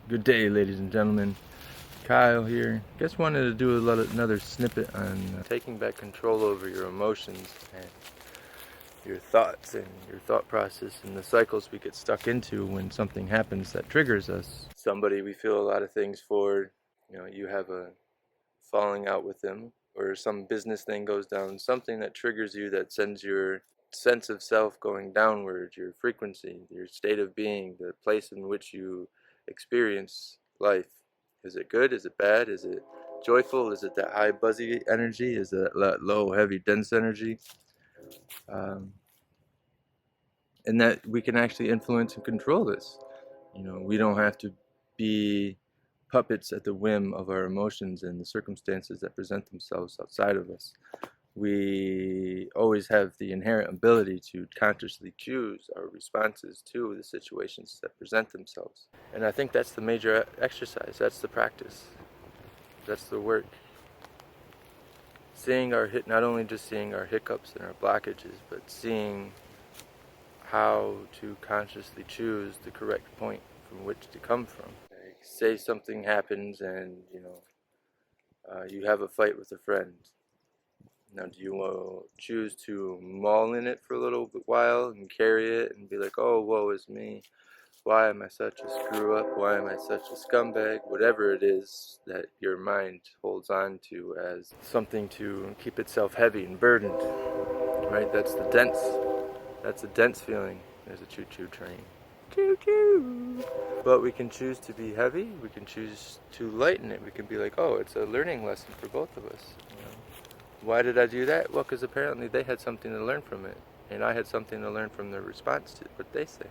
Good day, ladies and gentlemen. Kyle here. Just wanted to do another snippet on taking back control over your emotions and your thoughts and your thought process and the cycles we get stuck into when something happens that triggers us. Somebody we feel a lot of things for, you have a falling out with them, or some business thing goes down, something that triggers you that sends your sense of self going downward, your frequency, your state of being, the place in which you experience life. Is it good? Is it bad? Is it joyful? Is it that high buzzy energy? Is it that low heavy dense energy? Um, and that we can actually influence and control this. We don't have to be puppets at the whim of our emotions and the circumstances that present themselves outside of us. We always have the inherent ability to consciously choose our responses to the situations that present themselves. And I think that's the major exercise, that's the practice, that's the work. Not only just seeing our hiccups and our blockages, but seeing how to consciously choose the correct point from which to come from. Like, say something happens and you have a fight with a friend. Now, do you choose to maul in it for a little while and carry it and be like, oh, woe is me, why am I such a screw up, why am I such a scumbag, whatever it is that your mind holds on to as something to keep itself heavy and burdened, right? That's a dense feeling. There's a choo-choo train. Choo-choo! But we can choose to be heavy, we can choose to lighten it. We can be like, oh, it's a learning lesson for both of us. Why did I do that? Well, because apparently they had something to learn from it, and I had something to learn from their response to what they say.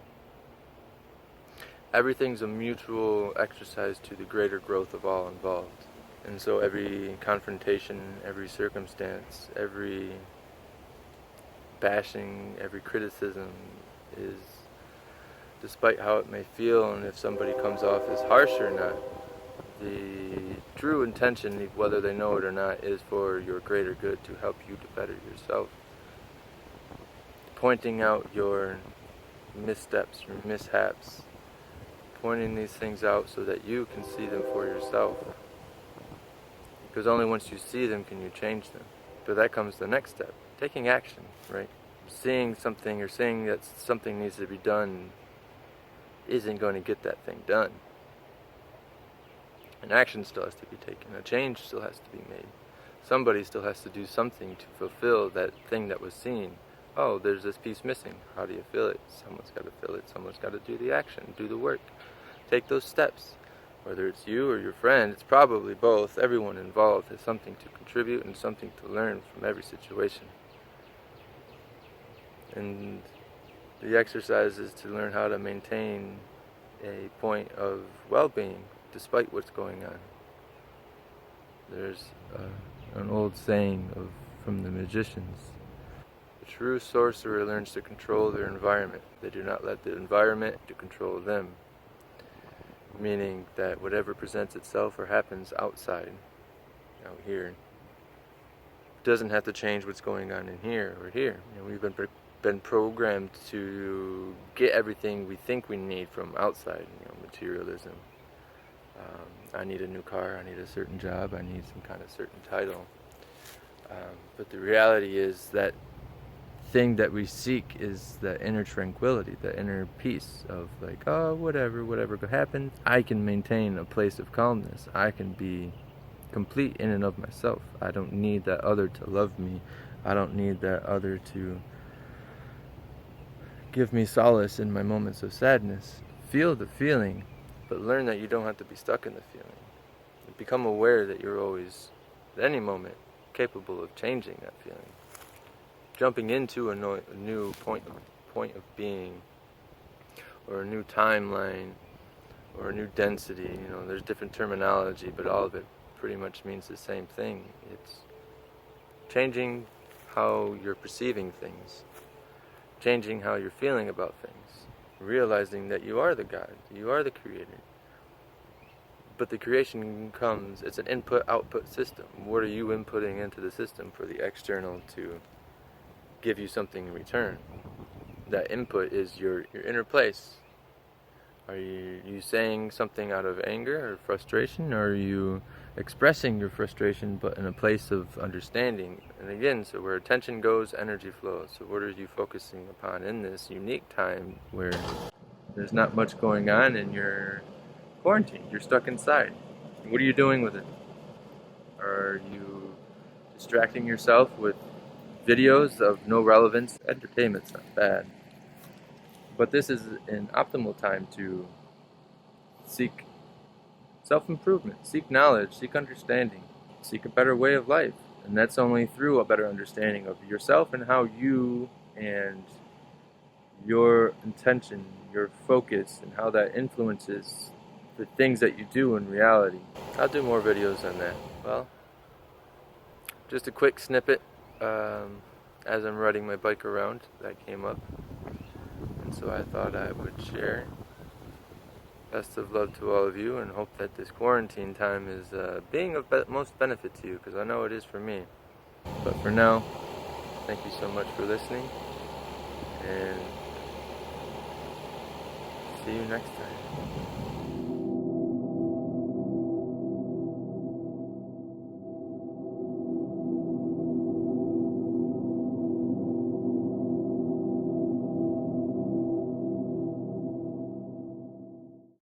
Everything's a mutual exercise to the greater growth of all involved. And so every confrontation, every circumstance, every bashing, every criticism is, despite how it may feel and if somebody comes off as harsh or not, the true intention, whether they know it or not, is for your greater good, to help you to better yourself. Pointing out your missteps, your mishaps, pointing these things out so that you can see them for yourself. Because only once you see them can you change them. But that comes the next step, taking action, right? Seeing something or saying that something needs to be done isn't going to get that thing done. An action still has to be taken. A change still has to be made. Somebody still has to do something to fulfill that thing that was seen. Oh, there's this piece missing. How do you fill it? Someone's got to fill it. Someone's got to do the action, do the work. Take those steps. Whether it's you or your friend, it's probably both. Everyone involved has something to contribute and something to learn from every situation. And the exercise is to learn how to maintain a point of well-being despite what's going on. There's an old saying from the magicians. The true sorcerer learns to control their environment. They do not let the environment to control them. Meaning that whatever presents itself or happens outside, out here, doesn't have to change what's going on in here or here. We've been programmed to get everything we think we need from outside. Materialism. I need a new car. I need a certain job. I need some kind of certain title. But the reality is that thing that we seek is the inner tranquility, the inner peace of like, oh, whatever happens, I can maintain a place of calmness. I can be complete in and of myself. I don't need that other to love me. I don't need that other to give me solace in my moments of sadness. Feel the feeling, but learn that you don't have to be stuck in the feeling. Become aware that you're always, at any moment, capable of changing that feeling. Jumping into a new point of being, or a new timeline, or a new density. There's different terminology, but all of it pretty much means the same thing. It's changing how you're perceiving things, changing how you're feeling about things, realizing that you are the God, you are the creator. But the creation comes, it's an input-output system. What are you inputting into the system for the external to give you something in return? That input is your inner place, Are you saying something out of anger or frustration, or are you expressing your frustration but in a place of understanding? And again, so where attention goes, energy flows. So what are you focusing upon in this unique time where there's not much going on and you're quarantined, you're stuck inside? What are you doing with it? Are you distracting yourself with videos of no relevance? Entertainment's not bad, but this is an optimal time to seek self-improvement, seek knowledge, seek understanding, seek a better way of life. And that's only through a better understanding of yourself and how you and your intention, your focus, and how that influences the things that you do in reality. I'll do more videos on that. Well, just a quick snippet as I'm riding my bike around that came up. And so I thought I would share. Best of love to all of you, and hope that this quarantine time is being of most benefit to you, because I know it is for me. But for now, thank you so much for listening, and see you next time.